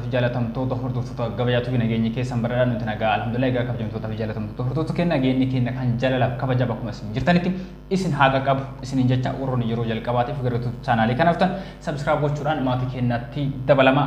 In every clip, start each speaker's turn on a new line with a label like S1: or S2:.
S1: fi jaalatamtoota hordoftoota gabayaatu fi nageenyi keessan baradhaan nuti nagaa alhamdulillah egaa kabajamtoota fi jaalatamtoota hordoftoota keenya nageenyi keenya kan jaalalaaf kabaja bakkuma isin jirtanitti isin haqa qabu isiniin jecha warroonni yeroo jalqabaatiif gara chaanaalii kanaaf tan subscribe gochuudhaan maatii keenyatti dabalama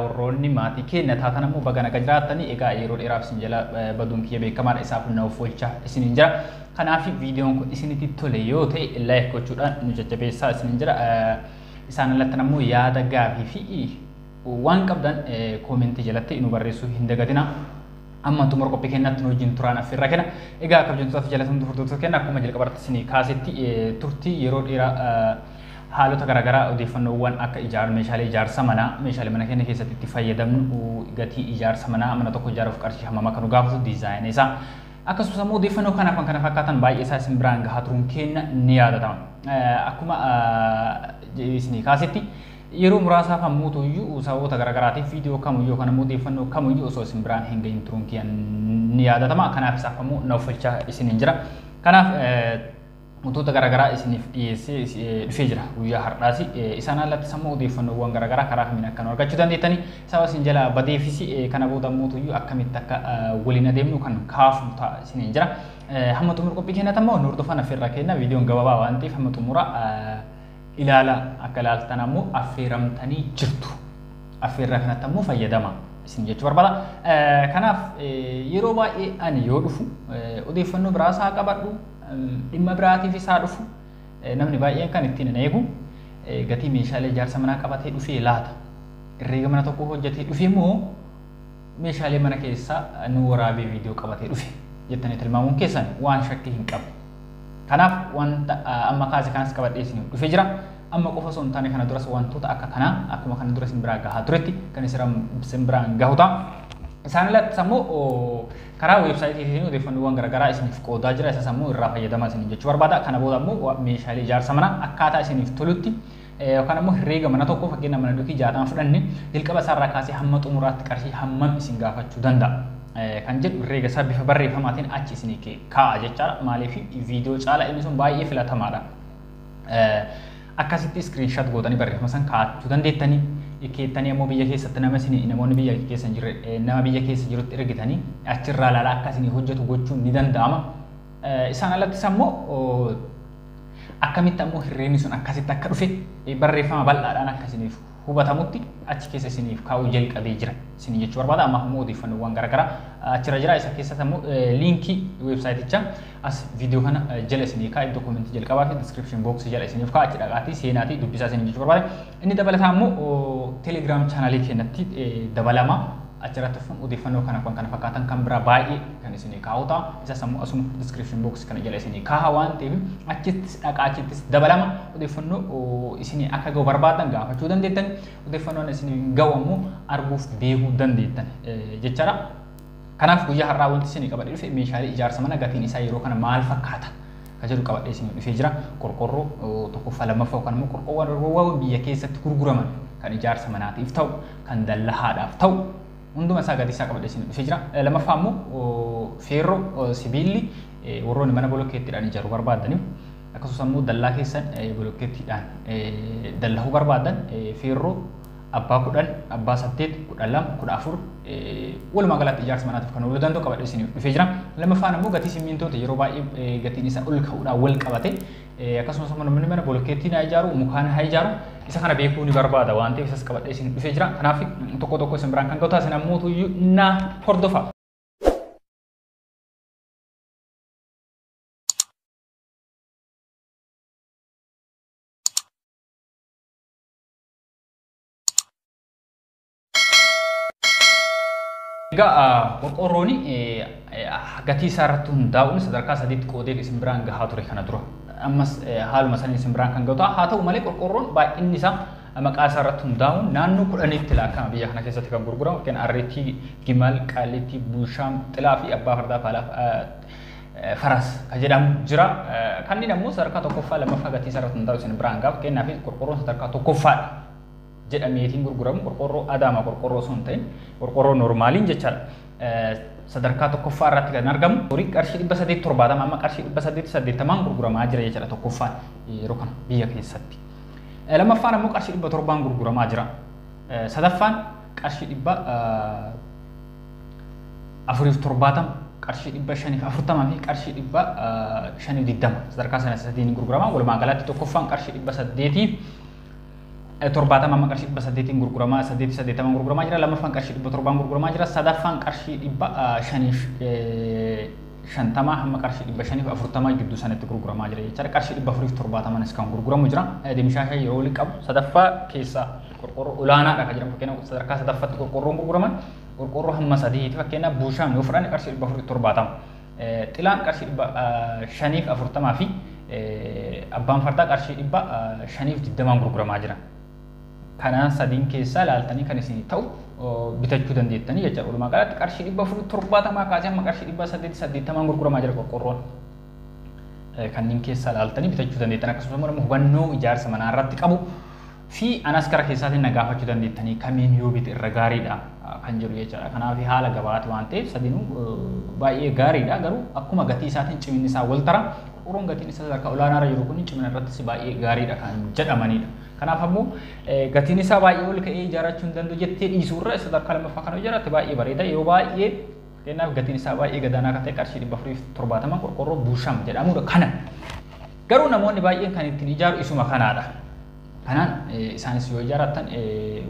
S1: warroonni maatii keenya taatan ammoo baga nagaa jiraatanii egaa yeroo dheeraaf isin jala baduun kiyya beekamaadha isaaf naaf oolcha isiniin jira kanaaf viidiyoon kun isinitti tole yoo ta'e like gochuudhaan nu jajjabeessaa isiniin jira isaan alatti ammoo yaada gaafii fi waan qabdan koomentii jalatti nu barreessuu hin dagatina amma tumor qophii keenyatti nu wajjin turaan affeerraa kenna egaa kabajamtoota fi jaalatamtoota hordoftoota keenya akkuma jalqabarratti isinii kaasetti turtii yeroo dheeraa haalota garaagaraa odeeffannoowwan akka meeshaalee ijaarsa manaa meeshaalee mana keenya keessatti itti fayyadamnu gatii ijaarsa manaa mana tokko ijaaruuf qarshii hammam akka nu gaafatu diizaayinii isaa akkasumas ammoo odeeffannoo kanaaf kan kana fakkaatan baay'ee isaa isin biraan gahaa turuun keenya ni yaadatama akkuma isinii kaasetti yeroo muraasaaf ammoo iyyuu sababoota garaagaraatiif viidiyoo kamiyyuu kan ammoo odeeffannoo kamiyyuu osoo isin biraan hin gahin turuun keenya ni yaadatama kanaaf isaaf ammoo naaf oolchaa isiniin jira kanaaf wantoota garaagaraa isiniif dhiyeessee dhufee jira guyyaa har'aas isaan alatti sammuu odeeffannoowwan garaagaraa karaa kamiin akka nu argachuu dandeettanii sababa isin jala badeefis kana booda ammoo akkamitti akka waliin adeemnu kan kaafu ta'a isiniin jira hamma xumura qophii keenyatti ammoo nu hordofan affeerraa kenna viidiyoon gabaabaa waan ta'eef hamma xumura ilaala akka ilaaltan ammoo affeeramtanii jirtu affeerraa kanatti ammoo fayyadama isin jechuu barbaada kanaaf yeroo baay'ee ani yoo dhufu odeeffannoo biraas haa qabadhu dhimma biraatiif isaa dhufu namni baay'een kan ittiin hin eegu gatii meeshaalee ijaarsa manaa qabatee dhufee laata herreega mana tokko hojjetee dhufee immoo meeshaalee mana keessaa nu waraabee viidiyoo qabatee dhufe jettanii tilmaamuun keessan waan shakkii hin qabu kanaaf wanta amma kaase kanas qabadhee isin dhufee jira amma qofa osoo hin taane kana duras wantoota akka kanaa akkuma kana dura isin biraa gahaa turetti kan isin biraan gahu ta'a isaan alatti ammoo karaa weebsaayitii odeeffannoowwan garaagaraa isiniif qoodaa jira isas ammoo irraa fayyadamaa isin jechuu barbaada kana booda ammoo meeshaalee ijaarsa manaa akkaataa isiniif tolutti yookaan ammoo herreega mana tokko fakkeenya mana dhukii 60 fudhanne jalqaba isaarraa kaasee hamma xumuraatti qarshii hammam isin gaafachuu danda'a kan jedhu herreega isaa bifa barreeffamaatiin achi isinii kaa'a jechaadha maaliif viidiyoo caalaa inni sun baay'ee filatamaadha akkasitti screenshot gootanii barreeffama san kaa'achuu dandeettanii keettanii ammoo biyya keessatti namoonni biyya keessa hin jirre nama biyya keessa jirutti ergitanii achirraa ilaalaa akka isinii hojjetu gochuun ni danda'ama isaan alattis ammoo akkamitti ammoo herreegni sun akkasitti akka dhufe barreeffama bal'aadhaan akka isiniif hubatamutti achi keessa isiniif kaa'uu jalqabee jira isin jechuu barbaada amma ammoo odeeffannoowwan garaagaraa achirra jira isa keessatti ammoo liinkii weebsaayitichaa as viidiyoo kana jala isinii kaa'e iddoo koomentii jalqabaa fi description box jala isiniif kaa'e achi dhaqaatii seenaatii dubbisaa isin jechuu barbaada inni dabalataa ammoo telegram chaanaalii keenyatti dabalama achirratti odeeffannoo kana fakkaatan kan biraa baay'ee kan isinii kaa'u ta'a isas ammoo asuma description box kana jala isinii kaa'a waan ta'eef achittis dhaqaa achittis dabalama odeeffannoo isinii akka ga'u barbaadan gaafachuu dandeettan odeeffannoon isinii ga'u ammoo arguuf beekuu dandeettan jechaadha kanaaf guyyaa har'aa wanti isinii qabadhee dhufe meeshaalee ijaarsa mana gatiin isaa yeroo kana maal fakkaata ka jedhu qabadhee isinii dhufee jira qorqorroo tokkoffaa lammaffaa yookaan immoo qorqoowwan biyya keessatti gurguraman kan ijaarsa manaatiif ta'u kan dallahaadhaaf ta'u hunduma isaa gadi isaa qabadhee isinii dhufee jira lammaffaa ammoo feerroo sibiilli warroonni mana bolokkeettiidhaan ijaaruu barbaadaniif akkasumas ammoo dallaa keessan bolokkeettiidhaan dallahuu barbaadan feerroo abbaa 10 abbaa 8 12 14 walumaa galatti ijaarsa manaatiif kan oolu danda'u qabadhee isinii dhufee jira lammaffaan ammoo gatii simmintoota yeroo baay'ee gatiin isaa ol ka'uudhaan wal qabate akkasumas ammoo namni mana bolokkeettiin haa ijaaru mukaan haa ijaaru isa kana beekuu ni barbaada waan ta'eef isas qabadhee isin dhufee jira kanaaf tokko tokko isin biraan kan ga'u taasisan ammoo na hordofa. Egaa qorqorroon gatii isaa irratti hundaa'uun sadarkaa sadiitti qoodee isin biraan gahaa ture kana dura ammas haaluma sanii isin biraan kan ga'u ta'a haa ta'u malee qorqorroon baay'inni isaa maqaa isaa irratti hundaa'uun naannoo 10tti laakka'a biyya kana keessatti kan gurguramu kan arreetii gimal qaalitii bushaam xilaa fi abbaa fardaa faalaaf faras kan jedhamu jira kanneen ammoo sadarkaa tokkoffaa lammaffaa gatii isaa irratti hundaa'u isin biraan gaaf kennaaf qorqorroon sadarkaa tokkoffaadha jedhameetiin gurguramu qorqorroo adaama qorqorroo sun ta'in qorqorroo normaaliin jechaadha sadarkaa tokkoffaa irratti kan argamu horii qarshii 370 amma qarshii 380 gurguramaa jira jechaadha tokkoffaan yeroo kana biyya keessatti lammaffaan ammoo qarshii 700 gurguramaa jira sadaffaan qarshii dhibba afuriif torbaatam qarshii dhibba shaniif afurtamaa fi qarshii dhibba shaniif digdama sadarkaa sana sadiin gurgurama. Walumaa galatti tokkoffaan qarshii dhibba saddeetiif torbaatama amma qarshii dhibba saddeetiin gurguramaa saddeetamaan gurguramaa jira. Lammaffaan qarshii dhibba torbaan gurguramaa jira. Sadaffaan qarshii dhibba shaniif shantamaa hamma qarshii dhibba shaniif afurtamaa gidduu sanatti gurguramaa jira jechaadha. Qarshii dhibba afuriif torbaatamanis kan gurguramu jira. Deemishaashee yeroo waliin qabu sadaffaa keessaa qorqorroo olaanaadha kan jedhamu fakkeenyaaf sadarkaa sadaffaatti qorqorroon gurguraman qorqorroo hamma sadiiti fakkeenyaaf buushaan yoo fudhanne qarshii dhibba afuriif torbaatama. Xilaan qarshii dhibba shaniif afurtamaa fi abbaan fardaa qarshii dhibba shaniif digdamaan gurguramaa jira. Kanaan sadiin keessaa ilaaltanii kan isin ta'u bitachuu dandeettanii jechuudha. Walumaa galatti qarshii dhibba afuriif torbaatamaa kaasee hamma qarshii dhibba saddeettamaan gurguramaa jira qorqorroon. Kanneen keessaa ilaaltanii bitachuu dandeettan akkasumas immoo hubannoo ijaarsa manaa irratti qabu fi anas gara keessaatiin nagaafachuu dandeettanii kamiin yoo bite irra gaariidha kan jedhu jechuudha. Kanaaf haala gabaati waan ta'eef sadiinuu baay'ee gaariidha garuu akkuma gatii isaatiin ciminni isaa wal tara qorqorroon gatiin isaa sadarkaa olaanaarra jiru kun cimina irrattis baay'ee gaariidha kan jedhamanidha. Kanaaf ammoo gatiin isaa baay'ee ol ka'ee ijaarrachuu hin danda'u jettee dhiisuurra sadarkaa lammaffaa kana ijaarratte baay'ee bareeda yeroo baay'ee kanaaf gatiin isaa baay'ee gadaanaa kan ta'e qarshii dhibba afuriif torbaatama qorqorroo buusham jedhamudha. Kana garuu namoonni baay'een kan ittiin ijaaru isuma kanaadha. Kanaan isaanis yoo ijaarratan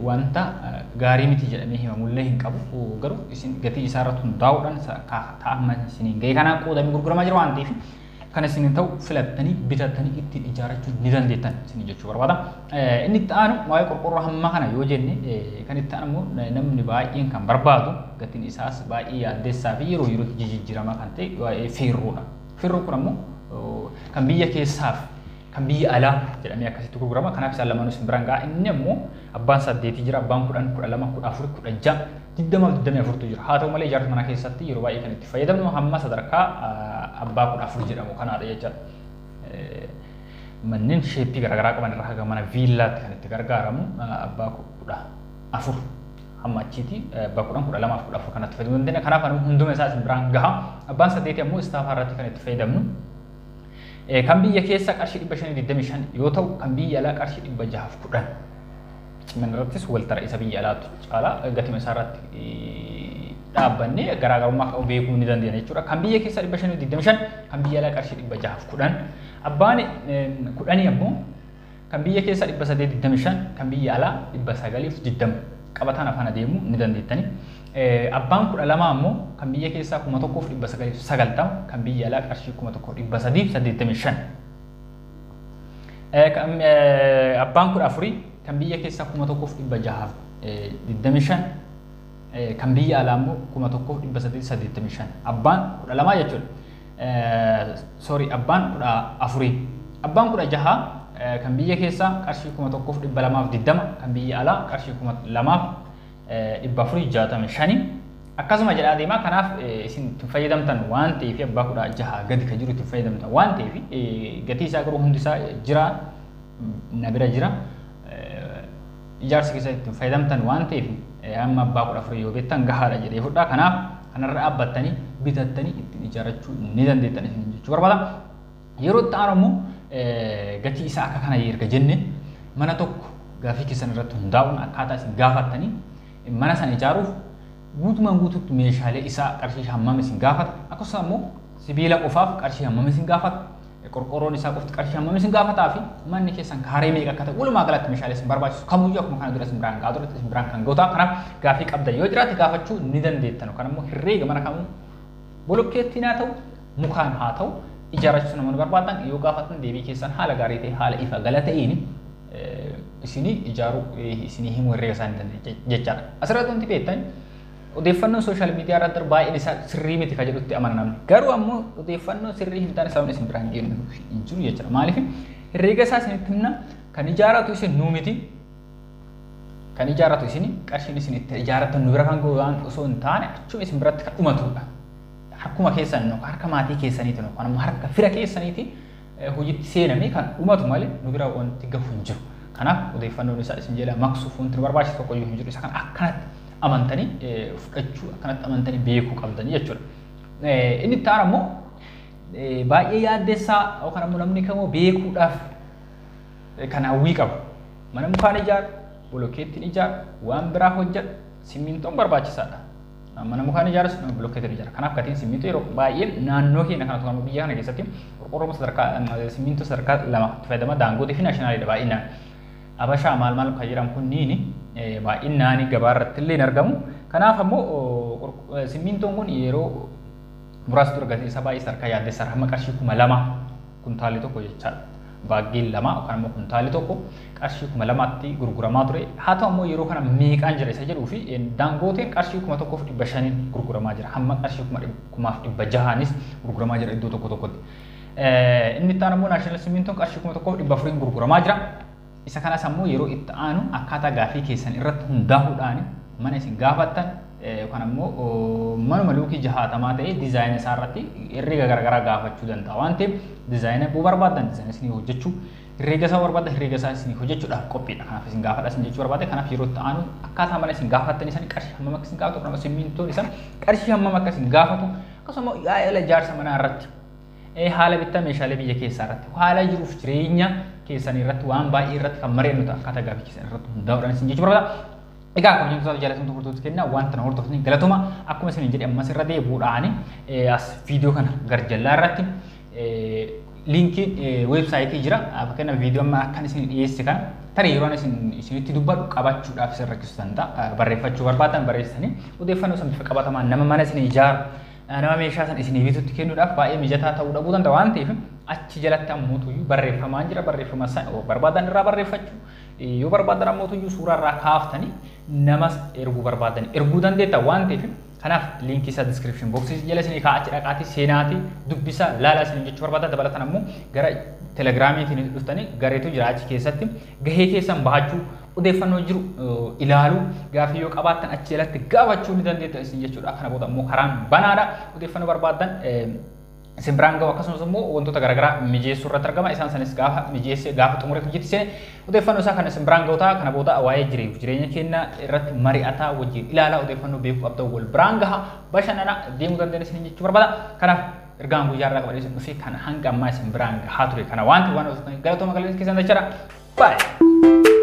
S1: wanta gaarii miti jedhamee himamullee hin qabu garuu isin gatii isaa irratti hundaa'uudhaan taa'amma isiniin ga'ee kanaan qoodamee gurguramaa jira waan ta'eef kan isin ta'u filattanii bitattanii ittiin ijaarrachuu ni dandeettan isin jechuu barbaada. Inni itti aanu waa'ee qorqorroo hamma kana yoo jenne kan itti aanu namni baay'een kan barbaadu gatiin isaas baay'ee yaaddeessaa fi yeroo yerootti jijjiiramaa kan ta'e waa'ee feerroodha. Feerroon kun ammoo kan biyya keessaaf kan biyya alaa jedhamee akkasitti gurgurama. Kanaaf isaan lamaanuu isin biraan ga'a. Inni ammoo abbaan saddeetii jira, abbaan kudhan, kudha lama, kudha afur, kudha ja'a, digdama fi digdamii afurtu jira. Haa ta'u malee ijaarsa manaa keessatti yeroo baay'ee kan itti fayyadamnu hamma sadarkaa abbaa kudha afur jedhamu kanaadha jechuudha. Manneen sheeppii garaagaraa qaban irraa haga mana viillaatti kan itti gargaaramu abbaa kudha afur hamma achiiti abbaa kudhan, kudha lama fi kudha afur kanatti fayyadamuu dandeenya. Kanaaf hunduma isaa isin biraan gaha. Abbaan saddeetii ammoo istaafaa irratti kan itti fayyadamnu. Kan biyya keessa qarshii dhibba shanii digdamii shan yoo ta'u kan biyya alaa qarshii dhibba jahaaf kudhan. Cimina irrattis wal tara isa biyya alaatu caalaa gatima isaa irratti dhaabbannee garaagarummaa qabu beekuu ni dandeenya jechuudha. Kan biyya keessa dhibba shanii digdamii shan kan biyya alaa qarshii dhibba jahaaf kudhan. Abbaan kudhanii ammoo kan biyya keessa dhibba saddeet digdamii shan kan biyya alaa dhibba sagaliif digdama qabataan afaan adeemuu ni dandeettani. Abbaan kudha lama ammoo kan biyya keessaa kuma tokkoof dhibba sagaliif sagaltama kan biyya alaa qarshii kuma tokkoof dhibba sadiif saddeettamii shan. Abbaan kudha afurii kan biyya keessaa kuma tokkoof dhibba jahaaf digdamii shan kan biyya alaa ammoo kuma tokkoof dhibba sadiif saddeettamii shan. Abbaan kudha lamaa jechuudha. Abbaan kudha afurii. Abbaan kudha jahaa kan biyya keessaa qarshii kuma tokkoof dhibba lamaaf digdama kan biyya alaa qarshii kuma lamaaf dhibba afurii jaatamii shanii. Akkasuma jedhaa deemaa kanaaf isin ittiin fayyadamtan waan ta'eef abbaa kudha jahaa gadi kan jiru ittiin fayyadamtan waan ta'eef gatii isaa garuu hundi isaa jira na bira jira ijaarsa keessatti ittiin fayyadamtan waan ta'eef amma abbaa kudha afurii yoo beektan gahaadha jedhee fudhaa. Kanaaf kanarra dhaabbattanii bitattanii ittiin ijaarrachuu ni dandeettan isin jechuu barbaada. Yeroo itti aanu ammoo gatii isaa akka kana erga jenne mana tokko gaafii keessan irratti hundaa'uun akkaataa isin gaafattanii mana sana ijaaruuf guutumaan guutuutti meeshaalee isaa qarshii hammam isin gaafata akkasumas ammoo sibiila qofaaf qarshii hammam isin gaafata qorqorroon isaa qofti qarshii hammam isin gaafataa fi manni keessan kaaree meeqa akka ta'e walumaa galatti meeshaalee isin barbaachisu kamiyyuu akkuma kana dura isin biraan ga'a dura isin biraan kan gootaa. Kanaaf gaafii qabdan yoo jiraate gaafachuu ni dandeettan. Kan ammoo herreega mana kamuu bolokkeettiin haa ta'u mukaan haa ta'u ijaarrachuu namoonni barbaadan yoo gaafatan deebii keessan haala gaarii ta'e haala ifa gala ta'een isinii ijaaruu isinii himuu herreega isaanii dandeenya jechaadha. Asirratti wanti beektan odeeffannoon sooshaal miidiyaa irratti baay'een isaa sirrii miti kan jedhutti amana namni. Garuu ammoo odeeffannoo sirrii hin taane sababni isin biraan geenu hin jiru jechuudha. Maaliif herreega isaa isinitti himna kan ijaarratu isin nuu miti kan ijaarratu isin qarshiin isin itti ijaarratan nu bira kan ga'u waan osoo hin taane achuma isin biratti kan dhumatudha. Harkuma keessan harka maatii keessaniiti kan ammoo harka fira keessaniiti hojiitti seenamee kan dhumatu malee nu bira wanti gahu hin jiru. Kanaaf odeeffannoon isaa isin jala maqsuuf wanti nu barbaachisu tokko iyyuu hin jiru. Isa kan akkanatti amantanii fudhachuu akkanatti amantanii beekuu qabdanii jechuudha. Inni itti aanu ammoo baay'ee yaaddeessaa yookaan ammoo namni kamuu beekuudhaaf kan hawwii qabu. Mana mukaan ijaaru, bolokkeettiin ijaaru, waan biraa hojjetu Simintoon barbaachisaadha. Mana mukaan ijaarus blokkeetiin ijaara. Kanaaf gatiin simintoo yeroo baay'ee naannoo keenya kana tuqamu biyya kana keessatti qorqorroo sadarkaa simintoo sadarkaa lama fayyadama daangootii fi naashinaaliidha baay'inaan. Abashaa maal kan jedhamu kunniin baay'inaan gabaa irratti illee argamu. Kanaaf ammoo simintoon kun yeroo muraasa dura gatii isaa baay'ee sadarkaa yaaddessaa hamma qarshii 2,000 kuntaalii tokko jechaadha. Baaggiin lama yookaan immoo kuntaalii tokko qarshii 2,000tti gurguramaa ture. Haa ta'u ammoo yeroo kana meeqaan jira isa jedhuu fi daangooteen qarshii 1,500 gurguramaa jira. Hamma qarshii 1,600nis gurguramaa jira iddoo tokko tokkotti. Inni itti aanu immoo naashinaal simintoon qarshii 1,400 gurguramaa jira. Isa kanas ammoo yeroo itti aanu akkaataa gaafii keessan irratti hundaa'uudhaan mana isin gaafattan yookaan ammoo manuma luukii 60 ta'e diizaayinii isaa irratti herreega garaagaraa gaafachuu danda'a. Waan ta'eef diizaayinii buu barbaadan diizaayinii isin hojjechuu herreega isaa barbaadan herreega isaa isin hojjechuudhaaf qophiidha. Kanaaf isin gaafadha isin jechuu barbaade. Kanaaf yeroo itti aanu akkaataa mana isin gaafattan isaan qarshii hammam akka isin gaafatu akkasumas simmintoon isaan qarshii hammam akka isin gaafatu akkasumas yaa'ela ijaarsa manaa irratti haala bittaa meeshaalee biyya keessaa irratti haala jiruuf jireenya keessanii irratti waan baay'ee irratti kan mareennu ta'a akkaataa gaafii keessan irratti hundaa'uudhaan isin jechuu barbaada. Egaa akkuma jennu jaalatamtoota hordoftoota keenyaa wanta na hordoftan galatuma akkuma isin jedhe ammas irra deebuudhaan as viidiyoo kana garjallaa irratti linkiin weebsaayitii jira. Fakkeenyaaf viidiyoo amma akkan isin dhiyeesse kana tarii yeroo isinitti dubbadhu qabachuudhaaf isin rakkisuu danda'a. Barreeffachuu barbaadan barreessanii odeeffannoo san bifa qabatamaan nama mana isin ijaaru nama meeshaa san isin bitutti kennuudhaaf baay'ee mijataa ta'uu dhabuu danda'a waan ta'eef achi jalatti ammoo barreeffamaan jira barreeffama san barbaadan irraa barreeffachuu yoo barbaadan ammoo suuraa irraa kaaftanii namas erguu dandeetta waan ta'eef kanaaf linkii isaa description box jala isin kaa'achi dhaqaatii seenaatii dubbisaa laalaa isin jechuu barbaadan dabalatan ammoo gara telegiraamiitiin dhuftanii gareetu jira achi keessatti gahee keessan bahachuu odeeffannoo jiru ilaaluu gaafii yoo qabaattan achi jalatti gaafachuu ni dandeetta isin jechuudha. Kana booda ammoo karaan banaadha odeeffannoo barbaadan isin biraan gahu akkasumas immoo wantoota garaagaraa mijeessuu irratti argama. Isaan sanis gaafa mijeessee gaafa xumuree hojjettise odeeffannoo isaa kan isin biraan gahu ta'a. Kana booda waa'ee jireenya keenya irratti mari'ataa wajjin ilaalaa odeeffannoo beekuu qabdan wal biraan gaha bashannana deemuu dandeenya isin jechuu barbaada. Kanaaf ergaan guyyaa irraa qabadee isin dhufee kana hanga ammaa isin biraan gahaa ture kana waan galatoomaa galata keessan jechuudha. Bye.